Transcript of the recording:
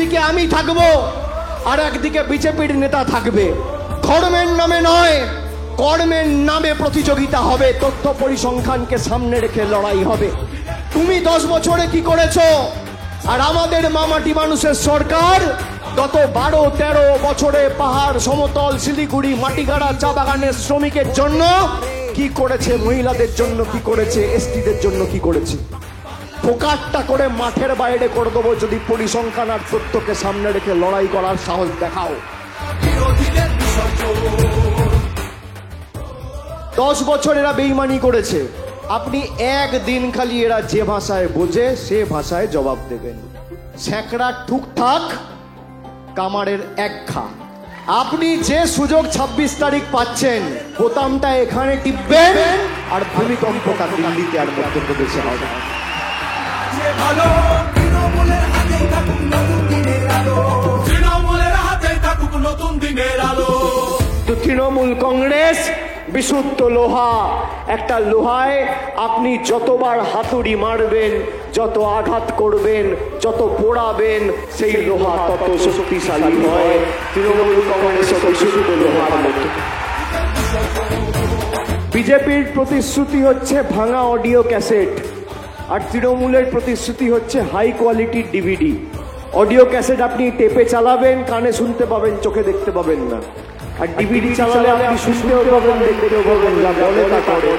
একদিকে আমি থাকবো আর একদিকে বিজেপির নেতা থাকবে। ধর্মের নামে নয়, কর্মের নামে প্রতিযোগিতা হবে। তথ্য পরিসংখ্যানকে সামনে রেখে লড়াই হবে। তুমি 10 বছরে কি করেছো আর আমাদের মামাটি মানুষের সরকার গত 12-13 বছরে পাহাড়, সমতল, শিলিগুড়ি, মাটিগাড়া, চা বাগানের শ্রমিকের জন্য কি করেছে, মহিলাদের জন্য কি করেছে, এসটিদের জন্য কি করেছে। ফোকাটটা করে মাঠের বাইরে করে দেবো যদি পরিসংখ্যান আর তথ্যকে সামনে রেখে লড়াই করার সাহস দেখাও। 10 বছর এরা বেইমানি করেছে। আপনি একদিন খালি এরা যে ভাষায় বোঝে সে ভাষায় জবাব দেবেন। স্যাঁকড়া ঠুকঠাক, কামারের এক খা। আপনি যে সুযোগ 26 তারিখ পাচ্ছেন, বোতামটা এখানে টিপবেন আর ভূমিকম্পটা দিল্লিতে আর মধ্যপ্রদেশে হবে। তো তৃণমূল কংগ্রেস বিশুদ্ধ লোহা। একটা লোহায় আপনি যতবার হাতুড়ি মারবেন, যত আঘাত করবেন, যত পোড়াবেন, সেই লোহা তত শক্তিশালী হয়। তৃণমূল কংগ্রেস বিশুদ্ধ লোহার মতো। বিজেপির প্রতিশ্রুতি হচ্ছে ভাঙা অডিও ক্যাসেট, আর তৃণমূলের প্রতিশ্রুতি হচ্ছে হাই কোয়ালিটির ডিভিডি। অডিও ক্যাসেট আপনি টেপে চালাবেন, কানে শুনতে পাবেন, চোখে দেখতে পাবেন না। আর ডিভিডি চালালে আপনি শুনতেও পাবেন, দেখতেও পাবেন, যা বলে তা করে।